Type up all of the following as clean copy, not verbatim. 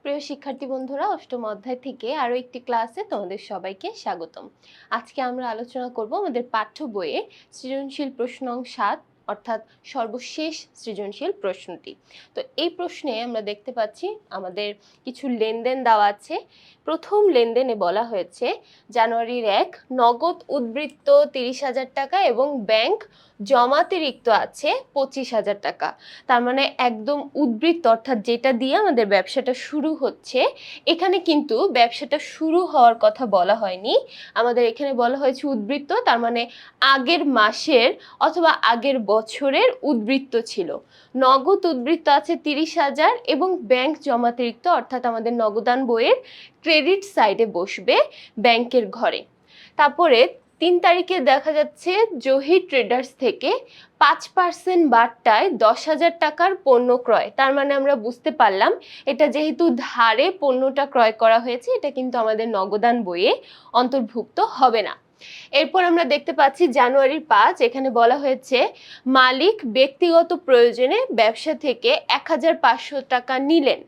প্রিয় শিক্ষার্থী বন্ধুরা, অষ্টম অধ্যায় থেকে আরো একটি ক্লাসে তোমাদের সবাইকে স্বাগতম। আজকে আমরা আলোচনা করব আমাদের পাঠ্য বইয়ে সৃজনশীল প্রশ্ন অঙ্ক ৭ অর্থাৎ সর্বশেষ সৃজনশীল প্রশ্নটি। তো এই প্রশ্নে আমরা দেখতে পাচ্ছি আমাদের কিছু লেনদেন দেওয়া আছে। প্রথম লেনদেনে বলা হয়েছে জানুয়ারির ১ নগদ উদ্বৃত্ত ৩০,০০০ টাকা এবং ব্যাংক জমাতিরিক্ত আছে ২৫,০০০ টাকা। তার মানে একদম উদ্বৃত্ত অর্থাৎ যেটা দিয়ে আমাদের ব্যবসাটা শুরু হচ্ছে, এখানে কিন্তু ব্যবসাটা শুরু হওয়ার কথা বলা হয়নি। আমাদের এখানে বলা হয়েছে উদ্বৃত্ত, তার মানে আগের মাসের অথবা আগের বছরের উদ্বৃত্ত ছিল। নগদ উদ্বৃত্ত আছে ৩০,০০০ এবং ব্যাংক জমাতিরিক্ত অর্থাৎ আমাদের নগদান বইয়ের ক্রেডিট সাইডে বসবে ব্যাংকের ঘরে। তারপরে ৩ তারিখে দেখা যাচ্ছে জহির ট্রেডার্স থেকে ৫% বাট্টায় ১০,০০০ টাকার পণ্য ক্রয়। তার মানে আমরা বুঝতে পারলাম এটা যেহেতু ধারে পণ্যটা ক্রয় করা হয়েছে, এটা কিন্তু আমাদের নগদান বইয়ে অন্তর্ভুক্ত হবে না। এরপর আমরা দেখতে পাচ্ছি জানুয়ারির ৫ এখানে বলা হয়েছে মালিক ব্যক্তিগত প্রয়োজনে ব্যবসা থেকে ১,৫০০ টাকা নিলেন।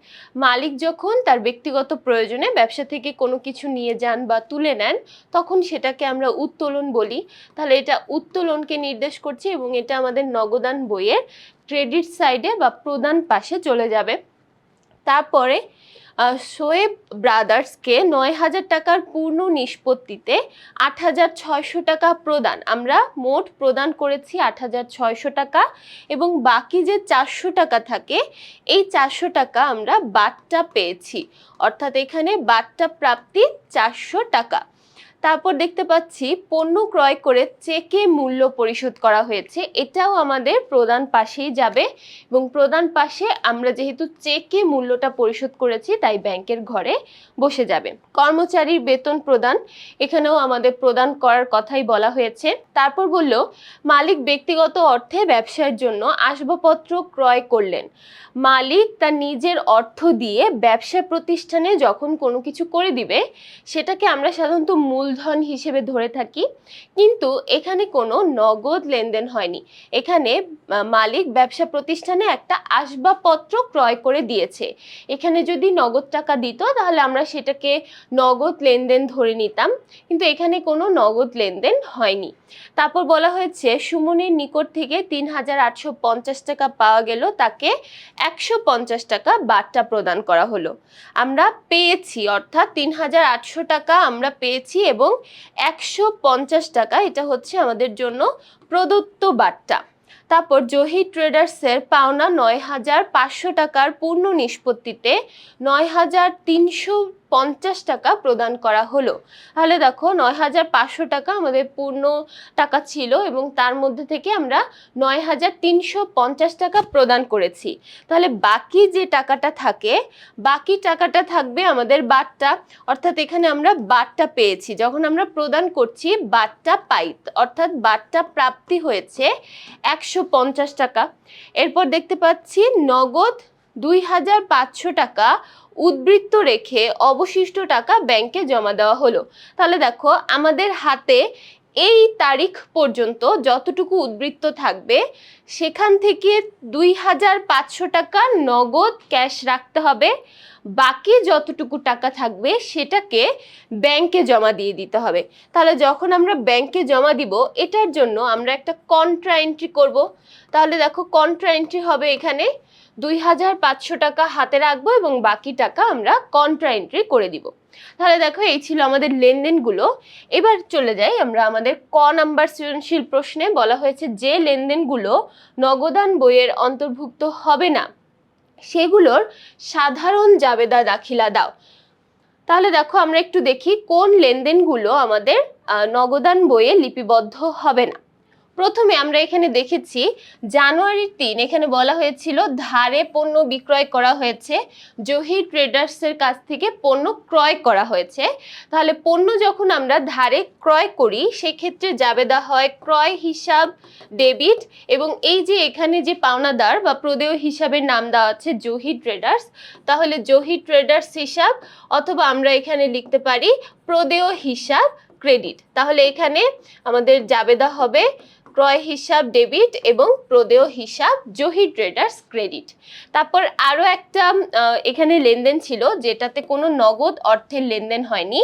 মালিক যখন তার ব্যক্তিগত প্রয়োজনে ব্যবসা থেকে কোনো কিছু নিয়ে যান বা তুলে নেন, তখন সেটাকে আমরা উত্তোলন বলি। তাহলে এটা উত্তোলনকে নির্দেশ করছে এবং এটা আমাদের নগদান বইয়ের ক্রেডিট সাইডে বা প্রদান পাশে চলে যাবে। তারপরে শোয়েব ব্রাদার্সকে ৯,০০০ টাকার পূর্ণ নিষ্পত্তিতে ৮,৬০০ টাকা প্রদান। আমরা মোট প্রদান করেছি ৮,৬০০ টাকা এবং বাকি যে ৪০০ টাকা থাকে, এই ৪০০ টাকা আমরা বাট্টা পেয়েছি, অর্থাৎ এখানে বাট্টা প্রাপ্তি ৪০০ টাকা। তারপর দেখতে পাচ্ছি পণ্য ক্রয় করে চেকে মূল্য পরিশোধ করা হয়েছে, এটাও আমাদের প্রদান পাশেই যাবে এবং প্রদান পাশে আমরা যেহেতু চেকে মূল্যটা পরিশোধ করেছি তাই ব্যাংকের ঘরে বসে যাবে। কর্মচারীর বেতন প্রদান, এখানেও আমাদের প্রদান করার কথাই বলা হয়েছে। তারপর বলল মালিক ব্যক্তিগত অর্থে ব্যবসার জন্য আসবাবপত্র ক্রয় করলেন। মালিক তার নিজের অর্থ দিয়ে ব্যবসা প্রতিষ্ঠানে যখন কোনো কিছু করে দিবে, সেটাকে আমরা সাধারণত মূলধন হিসেবে ধরে থাকি, কিন্তু এখানে কোনো নগদ লেনদেন হয়নি। এখানে মালিক ব্যবসা প্রতিষ্ঠানে একটা আসবাবপত্র ক্রয় করে দিয়েছে। এখানে যদি নগদ টাকা দিত তাহলে আমরা সেটাকে নগদ লেনদেন ধরে নিতাম, কিন্তু এখানে কোনো নগদ লেনদেন হয়নি। তারপর বলা হয়েছে সুমনের নিকট থেকে ৩,৮৫০ টাকা পাওয়া গেল, তাকে ১৫০ টাকা বাট্টা প্রদান করা হলো। আমরা পেয়েছি অর্থাৎ ৩,৮০০ টাকা আমরা পেয়েছি এবং ১৫০ টাকা এটা হচ্ছে আমাদের জন্য প্রদত্ত বাট্টা। তারপর জহির ট্রেডার্সের পাওনা ৯,৫০০ টাকার পূর্ণ নিষ্পত্তিতে ৯,৩৫০ টাকা প্রদান করা হলো। তাহলে দেখো ৯,৫০০ টাকা আমাদের পূর্ণ টাকা ছিল এবং তার মধ্যে থেকে আমরা ৯,৩৫০ টাকা প্রদান করেছি। তাহলে বাকি যে টাকাটা থাকে, বাকি টাকাটা থাকবে আমাদের বাট্টা, অর্থাৎ এখানে আমরা বাট্টা পেয়েছি। যখন আমরা প্রদান করছি বাট্টা পাই, অর্থাৎ বাট্টা প্রাপ্তি হয়েছে ১৫০ টাকা। এরপর দেখতে পাচ্ছি নগদ ২,৫০০ টাকা উদ্বৃত্ত রেখে অবশিষ্ট টাকা ব্যাংকে জমা দেওয়া হলো। তাহলে দেখো আমাদের হাতে এই তারিখ পর্যন্ত যতটুকু উদ্বৃত্ত থাকবে, সেখান থেকে ২,৫০০ টাকা নগদ ক্যাশ রাখতে হবে। বাকি যতটুকু টাকা থাকবে সেটাকে ব্যাংকে জমা দিয়ে দিতে হবে। তাহলে যখন আমরা ব্যাংকে জমা দিব, এটার জন্য আমরা একটা কন্ট্রা এন্ট্রি করব। তাহলে দেখো কন্ট্রা এন্ট্রি হবে এখানে ২,৫০০ টাকা হাতে রাখবো এবং বাকি টাকা আমরা কন্ট্রা এন্ট্রি করে দিব। তাহলে দেখো এই ছিল আমাদের লেনদেনগুলো। এবার চলে যাই আমরা আমাদের ক নাম্বার সৃজনশীল প্রশ্নে। বলা হয়েছে যে লেনদেনগুলো নগদান বইয়ের অন্তর্ভুক্ত হবে না সেগুলোর সাধারণ জাবেদা দাখিলা দাও। তাহলে দেখো আমরা একটু দেখি কোন লেনদেনগুলো আমাদের নগদান বইয়ে লিপিবদ্ধ হবে না। প্রথমে আমরা এখানে দেখেছি জানুয়ারির ৩ এখানে বলা হয়েছিল ধারে পণ্য বিক্রয় করা হয়েছে, জহির ট্রেডার্সের কাছ থেকে পণ্য ক্রয় করা হয়েছে। তাহলে পণ্য যখন আমরা ধারে ক্রয় করি সেক্ষেত্রে জাবেদা হয় ক্রয় হিসাব ডেবিট, এবং এই যে এখানে যে পাওনাদার বা প্রদেয় হিসাবের নাম দেওয়া আছে জহির ট্রেডার্স, তাহলে জহির ট্রেডার্স হিসাব, অথবা আমরা এখানে লিখতে পারি প্রদেয় হিসাব ক্রেডিট। তাহলে এখানে আমাদের জাবেদা হবে ক্রয় হিসাব ডেবিট এবং প্রদেয় হিসাব জহি ট্রেডার্স ক্রেডিট। তারপর আরো একটা এখানে লেনদেন ছিল যেটাতে কোনো নগদ অর্থের লেনদেন হয়নি।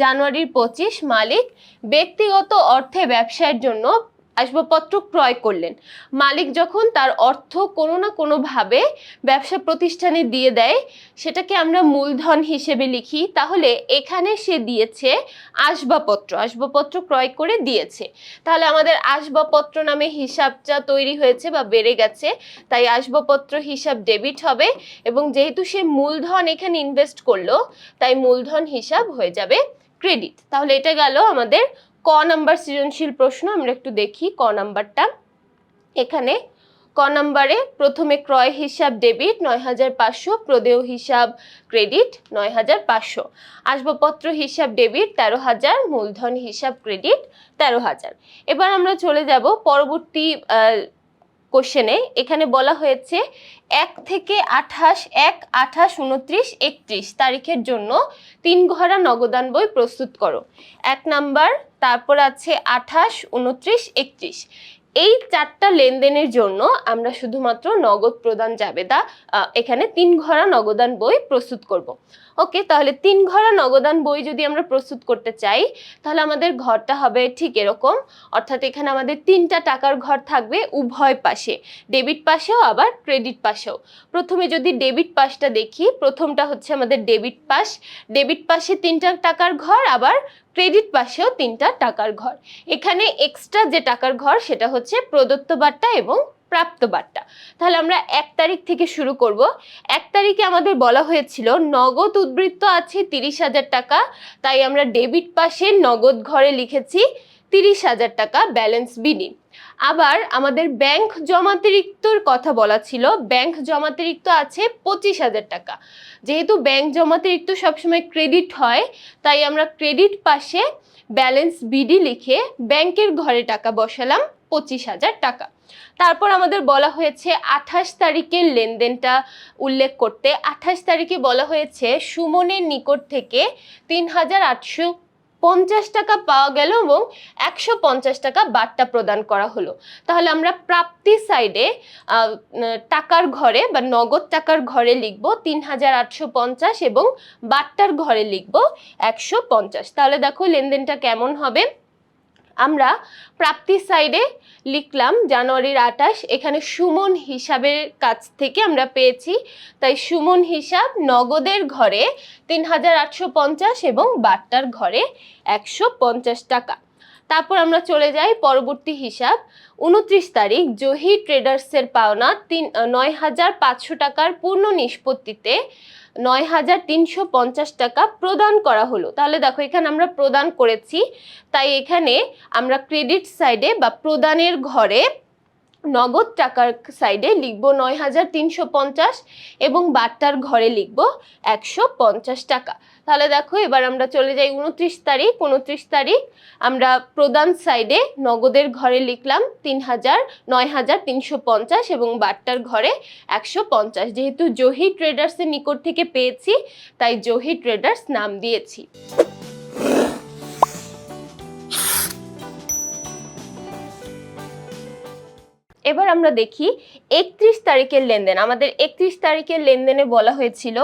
জানুয়ারির 25 মালিক ব্যক্তিগত অর্থে ব্যবসায়ের জন্য আসবাবপত্র ক্রয় করলেন। মালিক যখন তার অর্থ কোনো না কোনোভাবে ব্যবসা প্রতিষ্ঠানে দিয়ে দেয়, সেটাকে আমরা মূলধন হিসেবে লিখি। তাহলে এখানে সে দিয়েছে আসবাবপত্র ক্রয় করে দিয়েছে। তাহলে আমাদের আসবাবপত্র নামে হিসাবটা তৈরি হয়েছে বা বেড়ে গেছে, তাই আসবাবপত্র হিসাব ডেবিট হবে। এবং যেহেতু সে মূলধন এখানে ইনভেস্ট করলো, তাই মূলধন হিসাব হয়ে যাবে ক্রেডিট। তাহলে এটা গেল আমাদের ক নাম্বার সৃজনশীল প্রশ্ন। আমরা একটু দেখি ক নাম্বারটা। এখানে ক নাম্বারে প্রথমে ক্রয় হিসাব ডেবিট ৯৫০০, প্রদেয় হিসাব ক্রেডিট ৯৫০০, আসবাবপত্র হিসাব ডেবিট ১৩,০০০, মূলধন হিসাব ক্রেডিট ১৩,০০০। এবার আমরা চলে যাব পরবর্তী কোশ্চেনে। এখানে বলা হয়েছে ১ থেকে ২৮, ১, ২৮, ২৯, ৩১ তারিখের জন্য ৩ ঘরা নগদান বই প্রস্তুত করো। ১ নাম্বার, তারপর আছে ২৮, ২৯, ৩১। এই 4টা লেনদেনের জন্য আমরা শুধুমাত্র নগদ প্রদান জাবেদা এখানে 3 ঘরা নগদান বই প্রস্তুত করব। ওকে, তাহলে 3 ঘরা নগদান বই যদি আমরা প্রস্তুত করতে চাই, তাহলে আমাদের ঘরটা হবে ঠিক এরকম। অর্থাৎ এখানে আমাদের 3টা টাকার ঘর থাকবে উভয় পাশে, ডেবিট পাশেও আবার ক্রেডিট পাশেও। প্রথমে যদি ডেবিট পাশটা দেখি, প্রথমটা হচ্ছে আমাদের ডেবিট পাশ। ডেবিট পাশে 3টা টাকার ঘর, আবার ক্রেডিট পাশেও 3টা টাকার ঘর। এখানে এক্সট্রা যে টাকার ঘর সেটা হচ্ছে প্রদত্ত বাট্টা এবং প্রাপ্ত বাট্টা। তাহলে আমরা 1 তারিখ থেকে শুরু করব। 1 তারিখে আমাদের বলা হয়েছিল নগদ উদ্বৃত্ত আছে 30,000 টাকা, তাই আমরা ডেবিট পাশে নগদ ঘরে লিখেছি 30,000 টাকা ব্যালেন্স বিডি। আবার আমাদের ব্যাংক জমাতিরিক্তর কথা বলা ছিল, ব্যাংক জমাতিরিক্ত আছে 25,000 টাকা। যেহেতু ব্যাংক জমাতিরিক্ত সবসময় ক্রেডিট হয়, তাই আমরা ক্রেডিট পাশে ব্যালেন্স বিডি লিখে ব্যাংকের ঘরে টাকা বসালাম 25,000 টাকা। তারপর আমাদের বলা হয়েছে 28 তারিখের লেনদেনটা উল্লেখ করতে। 28 তারিখে বলা হয়েছে সুমনের নিকট থেকে 3,850 টাকা পাওয়া গেল এবং 150 টাকা বাট্টা প্রদান করা হলো। তাহলে আমরা প্রাপ্তি সাইডে টাকার ঘরে বা নগদ টাকার ঘরে লিখব 3,850 এবং বাট্টার ঘরে লিখব 150। তাহলে দেখো লেনদেনটা কেমন হবে। আমরা প্রাপ্তি সাইডে লিখলাম জানুয়ারির 28, এখানে সুমন হিসাবের কাছ থেকে আমরা পেয়েছি, তাই সুমন হিসাব নগদের ঘরে 3,850 এবং বাট্টার ঘরে 150 টাকা। তারপর আমরা চলে যাই পরবর্তী হিসাব। 29 তারিখ জহি ট্রেডার্সের পাওনা 9,500 টাকার পূর্ণ নিষ্পত্তিতে 9,350 টাকা প্রদান করা হলো। তাহলে দেখো এখানে আমরা প্রদান করেছি, তাই এখানে আমরা ক্রেডিট সাইডে বা প্রদানের ঘরে নগদ টাকার সাইডে লিখব 9,350 এবং বাট্টার ঘরে লিখব 150 টাকা। তাহলে দেখো এবার আমরা চলে যাই 29 তারিখ। 29 তারিখ আমরা প্রদান সাইডে নগদের ঘরে লিখলাম 9,350 এবং বাট্টার ঘরে 150। যেহেতু জহি ট্রেডার্সের নিকট থেকে পেয়েছি, তাই জহি ট্রেডার্স নাম দিয়েছি। এবার আমরা দেখি 31 তারিখের লেনদেন। আমাদের 31 তারিখের লেনদেনে বলা হয়েছিল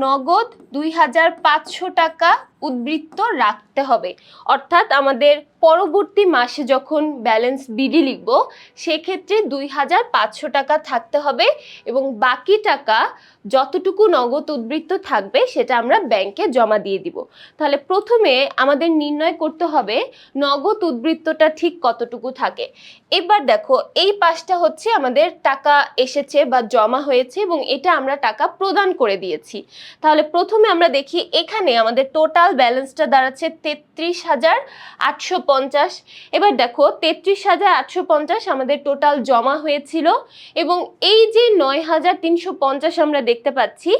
নগদ 2,500 টাকা উদ্বৃত্ত রাখতে হবে। অর্থাৎ আমাদের পরবর্তী মাসে যখন ব্যালেন্স বিডি লিখব, সেক্ষেত্রে 2,500 টাকা থাকতে হবে এবং বাকি টাকা যতটুকু নগদ উদ্বৃত্ত থাকবে সেটা আমরা ব্যাংকে জমা দিয়ে দিব। তাহলে প্রথমে আমাদের নির্ণয় করতে হবে নগদ উদ্বৃত্তটা ঠিক কতটুকু থাকে। এবার দেখো এই পাশটা হচ্ছে আমাদের টাকা এসেছে বা জমা হয়েছে এবং এটা আমরা টাকা প্রদান করে দিয়েছি। তাহলে প্রথমে আমরা দেখি এখানে আমাদের টোটাল ব্যালেন্সটা দাঁড়াচ্ছে 33,850। এবার দেখো 33,850 আমাদের টোটাল জমা হয়েছিল এবং এই যে 9,350 আমরা দেখতে পাচ্ছি,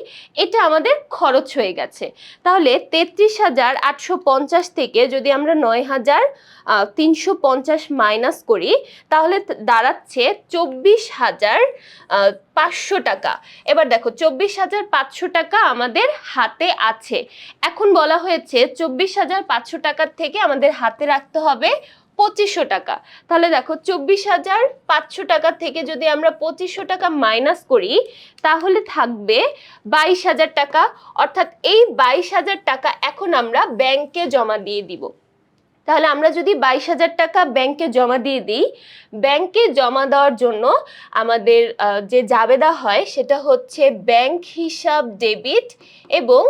এটা আমাদের খরচ হয়ে গেছে। তাহলে 33,850 থেকে যদি আমরা 9,350 মাইনাস করি, তাহলে দাঁড়াচ্ছে 24,500 টাকা। এবার দেখো 24,500 টাকা আমাদের হাতে আছে। এখন বলা হয়েছে 24,500 টাকার থেকে আমাদের হাতে রাখতে হবে 2500 টাকা। তাহলে দেখো 24,500 টাকা থেকে যদি আমরা 2500 টাকা মাইনাস করি তাহলে থাকবে 22,000 টাকা। অর্থাৎ এই 22,000 টাকা এখন আমরা ব্যাংকে জমা দিয়ে দিব। তাহলে আমরা যদি 22,000 টাকা ব্যাংকে জমা দিয়ে দিই, ব্যাংকে জমা দেওয়ার জন্য আমাদের যে জাবেদা হয় সেটা হচ্ছে ব্যাংক হিসাব ডেবিট এবং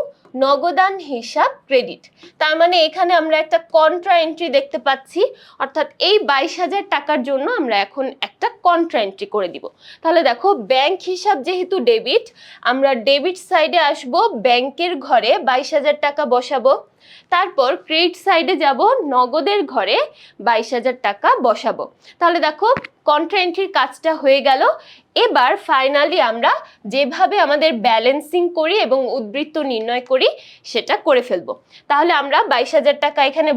নগদান হিসাব ক্রেডিট। তার মানে এখানে আমরা একটা কন্ট্রা এন্ট্রি দেখতে পাচ্ছি, অর্থাৎ এই 22,000 টাকার জন্য আমরা এখন একটা কন্ট্রা এন্ট্রি করে দিব। তাহলে দেখো ব্যাংক হিসাব যেহেতু ডেবিট, আমরা ডেবিট সাইডে আসব, ব্যাংকের ঘরে 22,000 টাকা বসাবো। তারপর ক্রেডিট সাইডে যাব, নগদের ঘরে 22,000 টাকা বসাবো। তাহলে দেখো কন্ট্রা এন্ট্রির কাজটা হয়ে গেল। এবার ফাইনালি আমরা যেভাবে আমাদের ব্যালেন্সিং করি এবং উদ্বৃত্ত নির্ণয় করি সেটা করে ফেলবো। তাহলে আমরা 22,000 টাকা এখানে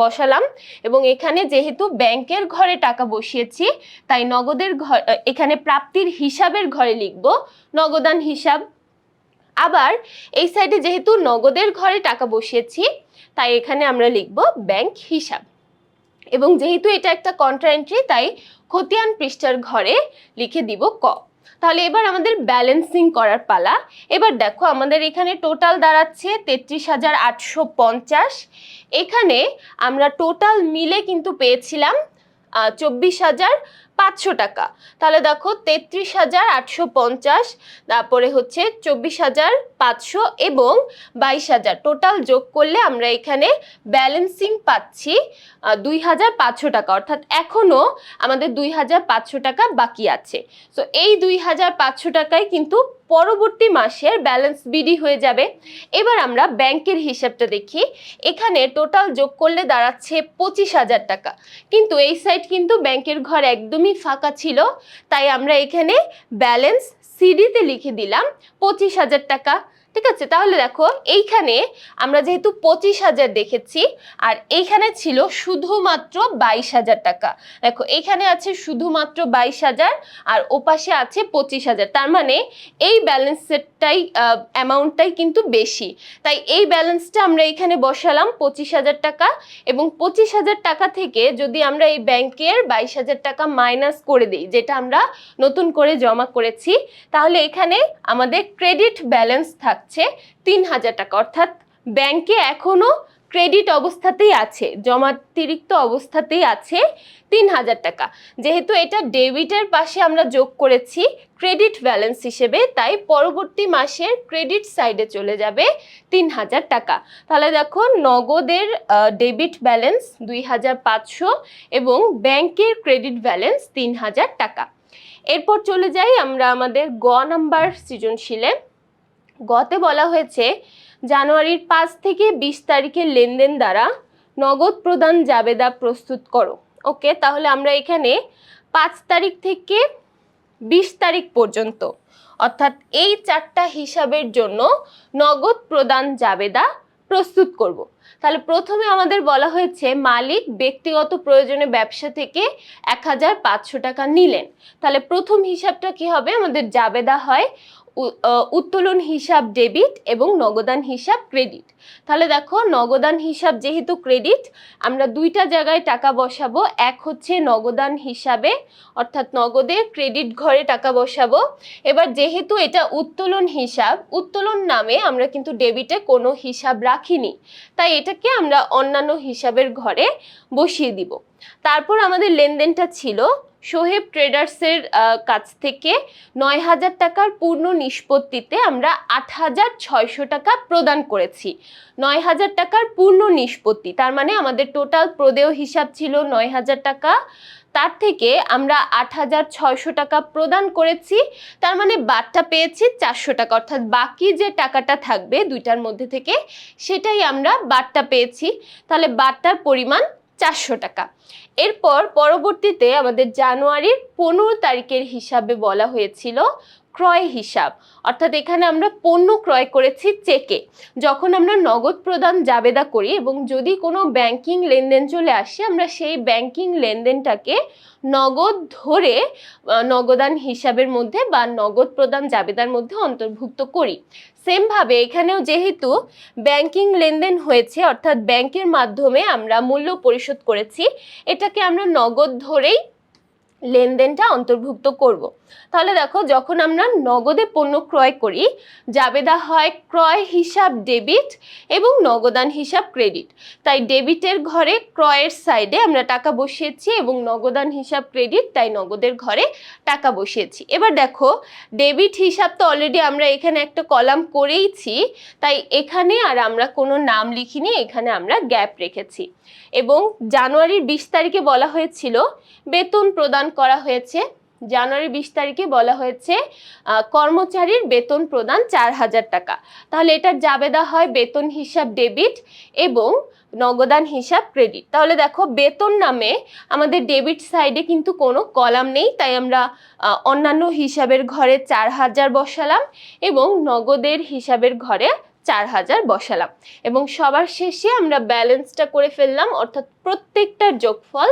বসালাম এবং এখানে যেহেতু ব্যাংকের ঘরে টাকা বসিয়েছি তাই নগদের ঘর এখানে প্রাপ্তির হিসাবের ঘরে লিখব নগদান হিসাব। আবার এই সাইডে যেহেতু নগদের ঘরে টাকা বসিয়েছি তাই এখানে আমরা লিখব ব্যাংক হিসাব। এবং যেহেতু এটা একটা কন্ট্রা এন্ট্রি তাই খতিয়ান পৃষ্ঠার ঘরে লিখে দিব ক। তাহলে এবার আমাদের ব্যালেন্সিং করার পালা। এবার দেখো আমাদের এখানে টোটাল দাঁড়াচ্ছে 33,850। এখানে আমরা টোটাল মিলে কিন্তু পেয়েছিলাম 24,500 টাকা। তাহলে দেখো 33,850, তারপরে হচ্ছে 24,500 এবং 22,000 টোটাল যোগ করলে আমরা এখানে ব্যালেন্সিং পাচ্ছি 2,500 টাকা। অর্থাৎ এখনো আমাদের 2,500 টাকা বাকি আছে। সো এই 2,500 টাকায় কিন্তু পরবর্তী মাসের ব্যালেন্স বিডি হয়ে যাবে। এবার আমরা ব্যাংকের হিসাবটা দেখি। এখানে টোটাল যোগ করলে দাঁড়াচ্ছে 25,000 টাকা, কিন্তু এই সাইড কিন্তু ব্যাংকের ঘর একদমই ফাঁকা ছিল, তাই আমরা এখানে ব্যালেন্স সিডিতে লিখে দিলাম 25,000 টাকা। ঠিক আছে, তাহলে দেখো এইখানে আমরা যেহেতু 25,000 দেখেছি আর এইখানে ছিল শুধুমাত্র 22,000 টাকা। দেখো এখানে আছে শুধুমাত্র 22,000 আর ওপাশে আছে 25,000, তার মানে এই ব্যালেন্সটাই অ্যামাউন্টটাই কিন্তু বেশি। তাই এই ব্যালেন্সটা আমরা এখানে বসালাম 25,000 টাকা এবং 25,000 টাকা থেকে যদি আমরা এই ব্যাংকের 22,000 টাকা মাইনাস করে দিই, যেটা আমরা নতুন করে জমা করেছি, তাহলে এখানে আমাদের ক্রেডিট ব্যালেন্স থাকছে 3,000 টাকা। অর্থাৎ ব্যাংকে এখনো ক্রেডিট অবস্থাতেই আছে, জমাতিরিক্ত অবস্থাতেই আছে 3,000 টাকা। যেহেতু এটা ডেবিটের পাশে আমরা যোগ করেছি ক্রেডিট ব্যালেন্স হিসেবে, তাই পরবর্তী মাসের ক্রেডিট সাইডে চলে যাবে 3,000 টাকা। তাহলে দেখো নগদের ডেবিট ব্যালেন্স 2,500 এবং ব্যাংকের ক্রেডিট ব্যালেন্স 3,000 টাকা। এরপর চলে যাই আমরা আমাদের গ নাম্বার সৃজনশীলে। গতে বলা হয়েছে জানুয়ারির 5 থেকে 20 তারিখের লেনদেন দ্বারা নগদ প্রদান জাবেদা প্রস্তুত করো। ওকে, তাহলে আমরা এখানে 5 তারিখ থেকে 20 তারিখ পর্যন্ত অর্থাৎ এই 4টা হিসাবের জন্য নগদ প্রদান জাবেদা প্রস্তুত করব। তাহলে প্রথমে আমাদের বলা হয়েছে মালিক ব্যক্তিগত প্রয়োজনে ব্যবসা থেকে 1,500 টাকা নিলেন। তাহলে প্রথম হিসাবটা কি হবে? আমাদের জাবেদা হয় উত্তোলন হিসাব ডেবিট এবং নগদান হিসাব ক্রেডিট। তাহলে দেখো নগদান হিসাব যেহেতু ক্রেডিট, আমরা দুইটা জায়গায় টাকা বসাবো। এক হচ্ছে নগদান হিসাবে, অর্থাৎ নগদের ক্রেডিট ঘরে টাকা বসাবো। এবার যেহেতু এটা উত্তোলন হিসাব, উত্তোলন নামে আমরা কিন্তু ডেবিটে কোনো হিসাব রাখিনি, তাই এটাকে আমরা অন্যান্য হিসাবের ঘরে বসিয়ে দিব। তারপর আমাদের লেনদেনটা ছিল সোহেব ট্রেডার্সের কাছ থেকে 9,000 টাকার পূর্ণ নিষ্পত্তিতে আমরা 8,600 টাকা প্রদান করেছি। 9,000 টাকার পূর্ণ নিষ্পত্তি, তার মানে আমাদের টোটাল প্রদেয় হিসাব ছিল 9,000 টাকা, তার থেকে আমরা 8,600 টাকা প্রদান করেছি, তার মানে বাদটা পেয়েছি 400 টাকা। অর্থাৎ বাকি যে টাকাটা থাকবে দুইটার মধ্যে থেকে সেটাই আমরা বাদটা পেয়েছি। তাহলে বাদটার পরিমাণ 400 টাকা। এরপর পরবর্তীতে আমাদের জানুয়ারির 15 তারিখের হিসাবে বলা হয়েছিল ক্রয় হিসাব, অর্থাৎ এখানে আমরা পণ্য ক্রয় করেছি চেকে। যখন আমরা নগদ প্রদান জাবেদা করি এবং যদি কোনো ব্যাংকিং লেনদেন চলে আসে, আমরা সেই ব্যাংকিং লেনদেনটাকে নগদ ধরে নগদান হিসাবের মধ্যে বা নগদ প্রদান জাবেদার মধ্যে অন্তর্ভুক্ত করি। সেম ভাবে এখানেও যেহেতু ব্যাংকিং লেনদেন হয়েছে, অর্থাৎ ব্যাংকের মাধ্যমে আমরা মূল্য পরিশোধ করেছি, এটাকে আমরা নগদ ধরেই লেনদেনটা অন্তর্ভুক্ত করব। তাহলে দেখো, যখন আমরা নগদে পণ্য ক্রয় করি, জাবেদা হয় ক্রয় হিসাব ডেবিট এবং নগদান হিসাব ক্রেডিট। তাই ডেবিটের ঘরে ক্রয়ের সাইডে আমরা টাকা বসিয়েছি এবং নগদান হিসাব ক্রেডিট, তাই নগদের ঘরে টাকা বসিয়েছি। এবার দেখো, ডেবিট হিসাব তো অলরেডি আমরা এখানে একটা কলাম করেইছি, তাই এখানে আর আমরা কোনো নাম লিখিনি, এখানে আমরা গ্যাপ রেখেছি। এবং জানুয়ারির 20 তারিখে বলা হয়েছিল বেতন প্রদান করা হয়েছে। জানুয়ারি 20 তারিখে বলা হয়েছে কর্মচারীর বেতন প্রদান 4000 টাকা। তাহলে এটার জাবেদা হয় বেতন হিসাব ডেবিট এবং নগদান হিসাব ক্রেডিট। তাহলে দেখো, বেতন নামে আমাদের ডেবিট সাইডে কিন্তু কোনো কলাম নেই, তাই আমরা অন্যান্য হিসাবের ঘরে 4000 বসালাম এবং নগদের হিসাবের ঘরে 4000 বসালাম এবং সবার শেষে আমরা ব্যালেন্সটা করে ফেললাম, অর্থাৎ প্রত্যেকটার যোগফল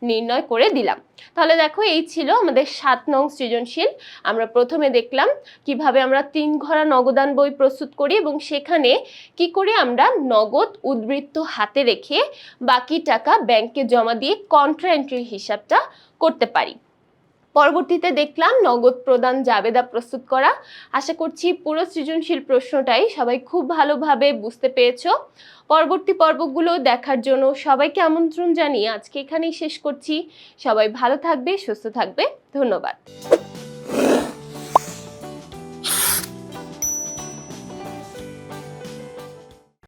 নির্ণয় করে দিলাম। তাহলে দেখো, এই ছিল আমাদের 7 নং সৃজনশীল। আমরা প্রথমে দেখলাম কিভাবে আমরা 3 ঘরা নগদান বই প্রস্তুত করি এবং সেখানে কি করে আমরা নগদ উদ্বৃত্ত হাতে রেখে বাকি টাকা ব্যাংকে জমা দিয়ে কন্ট্রা এন্ট্রির হিসাবটা করতে পারি। পরবর্তীতে দেখলাম নগদ প্রদান জাবেদা প্রস্তুত করা। আশা করছি পুরো সৃজনশীল প্রশ্নটাই সবাই খুব ভালোভাবে বুঝতে পেরেছো। পরবর্তী পর্বগুলো দেখার জন্য সবাইকে আমন্ত্রণ জানিয়ে আজকে এখানেই শেষ করছি। সবাই ভালো থাকবে, সুস্থ থাকবে। ধন্যবাদ।